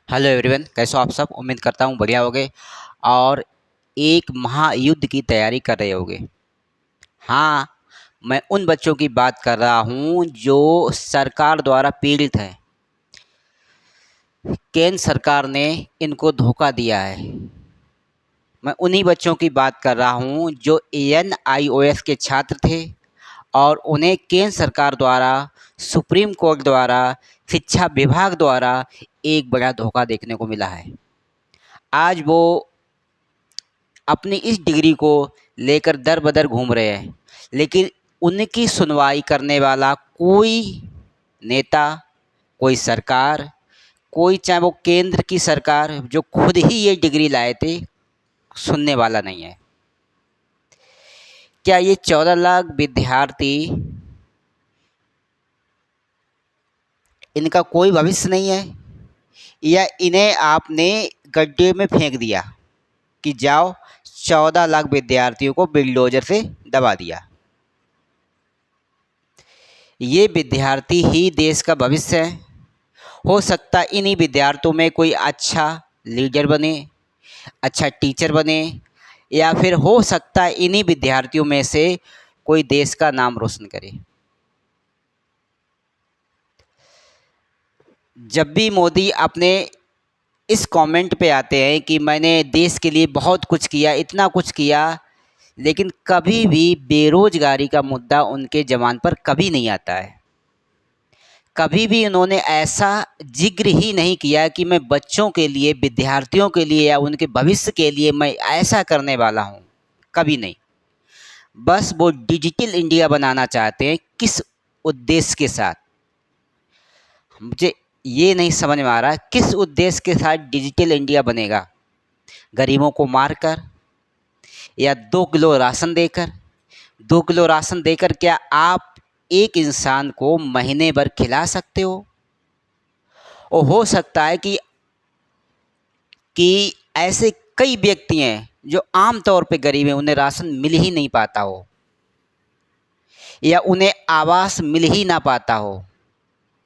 Hello everyone, कैसे हो आप सब। उम्मीद करता हूँ बढ़िया होगे और एक महायुद्ध की तैयारी कर रहे होगे। हाँ, मैं उन बच्चों की बात कर रहा हूँ जो सरकार द्वारा पीड़ित हैं। केंद्र सरकार ने इनको धोखा दिया है। मैं उन्हीं बच्चों की बात कर रहा हूँ जो NIOS के छात्र थे और उन्हें केंद्र सरकार द्वारा, सुप्रीम कोर्ट द्वारा, शिक्षा विभाग द्वारा एक बड़ा धोखा देखने को मिला है। आज वो अपनी इस डिग्री को लेकर दर बदर घूम रहे हैं, लेकिन उनकी सुनवाई करने वाला कोई नेता, कोई सरकार, कोई चाहे वो केंद्र की सरकार जो खुद ही ये डिग्री लाए थे, सुनने वाला नहीं है। क्या ये 14 लाख विद्यार्थी, इनका कोई भविष्य नहीं है, या इन्हें आपने गड्ढे में फेंक दिया कि जाओ 14 लाख विद्यार्थियों को बिल्डोजर से दबा दिया। ये विद्यार्थी ही देश का भविष्य है। हो सकता है इन्हीं विद्यार्थियों में कोई अच्छा लीडर बने, अच्छा टीचर बने, या फिर हो सकता है इन्हीं विद्यार्थियों में से कोई देश का नाम रोशन करे। जब भी मोदी अपने इस कमेंट पे आते हैं कि मैंने देश के लिए बहुत कुछ किया, इतना कुछ किया, लेकिन कभी भी बेरोजगारी का मुद्दा उनके ज़बान पर कभी नहीं आता है। कभी भी उन्होंने ऐसा जिक्र ही नहीं किया कि मैं बच्चों के लिए, विद्यार्थियों के लिए या उनके भविष्य के लिए मैं ऐसा करने वाला हूँ। कभी नहीं। बस वो डिजिटल इंडिया बनाना चाहते हैं। किस उद्देश्य के साथ, मुझे ये नहीं समझ में आ रहा किस उद्देश्य के साथ डिजिटल इंडिया बनेगा। गरीबों को मारकर या 2 किलो राशन देकर? 2 किलो राशन देकर क्या आप एक इंसान को महीने भर खिला सकते हो? और हो सकता है कि ऐसे कई व्यक्ति हैं जो आम तौर पे गरीब हैं, उन्हें राशन मिल ही नहीं पाता हो, या उन्हें आवास मिल ही ना पाता हो,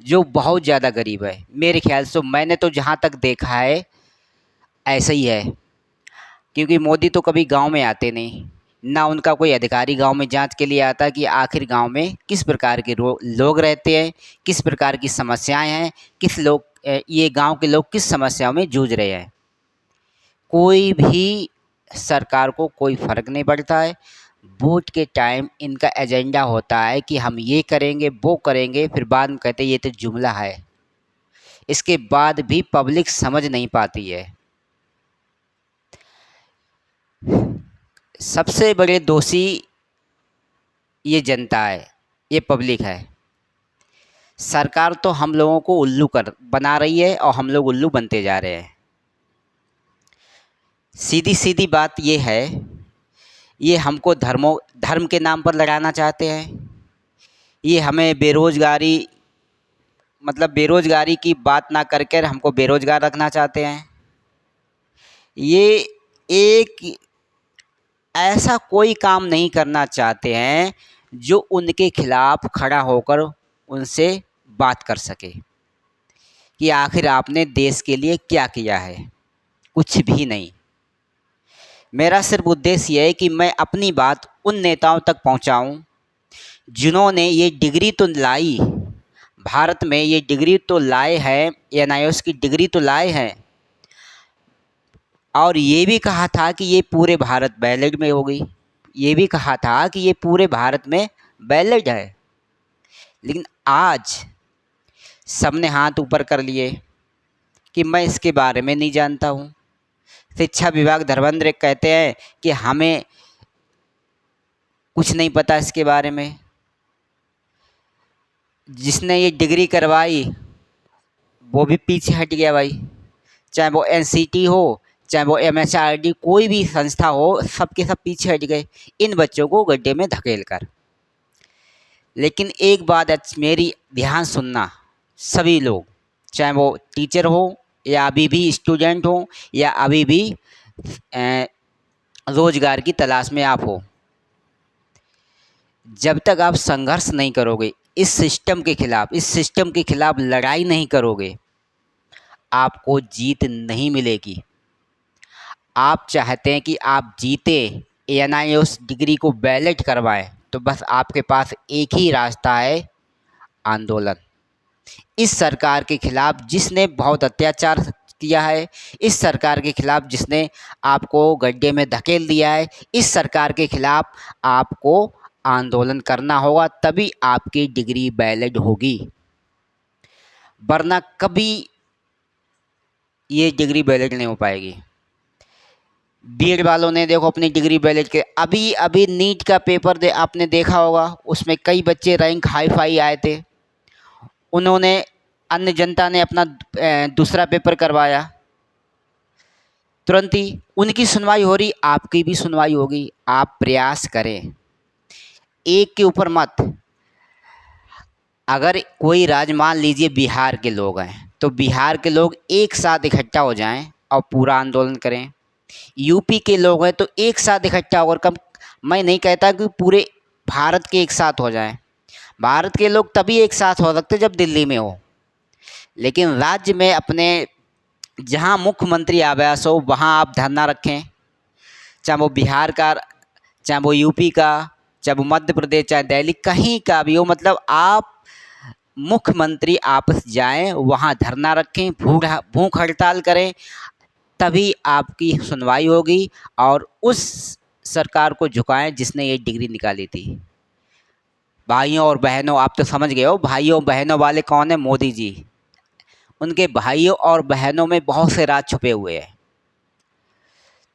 जो बहुत ज़्यादा गरीब है। मेरे ख्याल से मैंने तो जहाँ तक देखा है ऐसा ही है, क्योंकि मोदी तो कभी गांव में आते नहीं, ना उनका कोई अधिकारी गांव में जांच के लिए आता कि आखिर गांव में किस प्रकार के लोग रहते हैं, किस प्रकार की समस्याएं हैं, किस लोग ये गांव के लोग किस समस्याओं में जूझ रहे हैं। कोई भी सरकार को कोई फ़र्क नहीं पड़ता है। वोट के टाइम इनका एजेंडा होता है कि हम ये करेंगे, वो करेंगे, फिर बाद में कहते हैं ये तो जुमला है। इसके बाद भी पब्लिक समझ नहीं पाती है। सबसे बड़े दोषी ये जनता है, ये पब्लिक है। सरकार तो हम लोगों को उल्लू कर बना रही है और हम लोग उल्लू बनते जा रहे हैं। सीधी सीधी बात ये है, ये हमको धर्म के नाम पर लड़ाना चाहते हैं। ये हमें बेरोज़गारी, मतलब बेरोज़गारी की बात ना करके हमको बेरोज़गार रखना चाहते हैं। ये एक ऐसा कोई काम नहीं करना चाहते हैं जो उनके खिलाफ़ खड़ा होकर उनसे बात कर सके कि आखिर आपने देश के लिए क्या किया है। कुछ भी नहीं। मेरा सिर्फ उद्देश्य ये है कि मैं अपनी बात उन नेताओं तक पहुंचाऊं जिन्होंने ये डिग्री तो लाई, भारत में ये डिग्री तो लाए हैं, NIOS की डिग्री तो लाए हैं, और ये भी कहा था कि ये पूरे भारत वैलिड में हो गई। ये भी कहा था कि ये पूरे भारत में वैलिड है। लेकिन आज सबने हाथ ऊपर कर लिए कि मैं इसके बारे में नहीं जानता हूँ। शिक्षा विभाग धर्मेंद्र कहते हैं कि हमें कुछ नहीं पता इसके बारे में। जिसने ये डिग्री करवाई वो भी पीछे हट गया भाई। चाहे वो NCT हो, चाहे वो MHRD, कोई भी संस्था हो, सबके सब पीछे हट गए इन बच्चों को गड्ढे में धकेल कर। लेकिन एक बात मेरी ध्यान सुनना, सभी लोग, चाहे वो टीचर हो या अभी भी स्टूडेंट हो या अभी भी रोज़गार की तलाश में आप हो, जब तक आप संघर्ष नहीं करोगे इस सिस्टम के ख़िलाफ़, इस सिस्टम के ख़िलाफ़ लड़ाई नहीं करोगे, आपको जीत नहीं मिलेगी। आप चाहते हैं कि आप जीते या ना ये उस डिग्री को वैलिड करवाएं, तो बस आपके पास एक ही रास्ता है, आंदोलन। इस सरकार के खिलाफ जिसने बहुत अत्याचार किया है, इस सरकार के खिलाफ जिसने आपको गड्ढे में धकेल दिया है, इस सरकार के खिलाफ आपको आंदोलन करना होगा, तभी आपकी डिग्री वैलिड होगी, वरना कभी ये डिग्री वैलिड नहीं हो पाएगी। बीएड वालों ने देखो अपनी डिग्री वैलिड के अभी अभी नीट का पेपर आपने देखा होगा, उसमें कई बच्चे रैंक हाई फाई आए थे, उन्होंने अन्य जनता ने अपना दूसरा पेपर करवाया, तुरंत ही उनकी सुनवाई हो रही, आपकी भी सुनवाई होगी। आप प्रयास करें, एक के ऊपर मत। अगर कोई राज्य, मान लीजिए बिहार के लोग हैं, तो बिहार के लोग एक साथ इकट्ठा हो जाएं और पूरा आंदोलन करें। यूपी के लोग हैं तो एक साथ इकट्ठा होकर, कम, मैं नहीं कहता कि पूरे भारत के एक साथ हो जाएं। भारत के लोग तभी एक साथ हो सकते जब दिल्ली में हो, लेकिन राज्य में अपने जहाँ मुख्यमंत्री आवास हो वहाँ आप धरना रखें, चाहे वो बिहार का, चाहे वो यूपी का, चाहे वो मध्य प्रदेश, चाहे दिल्ली, कहीं का भी हो, मतलब आप मुख्यमंत्री ऑफिस जाएं, वहाँ धरना रखें, भूख हड़ताल करें, तभी आपकी सुनवाई होगी और उस सरकार को झुकाएं जिसने ये डिग्री निकाली थी। भाइयों और बहनों, आप तो समझ गए हो भाइयों बहनों वाले कौन है? मोदी जी। उनके भाइयों और बहनों में बहुत से राज छुपे हुए हैं।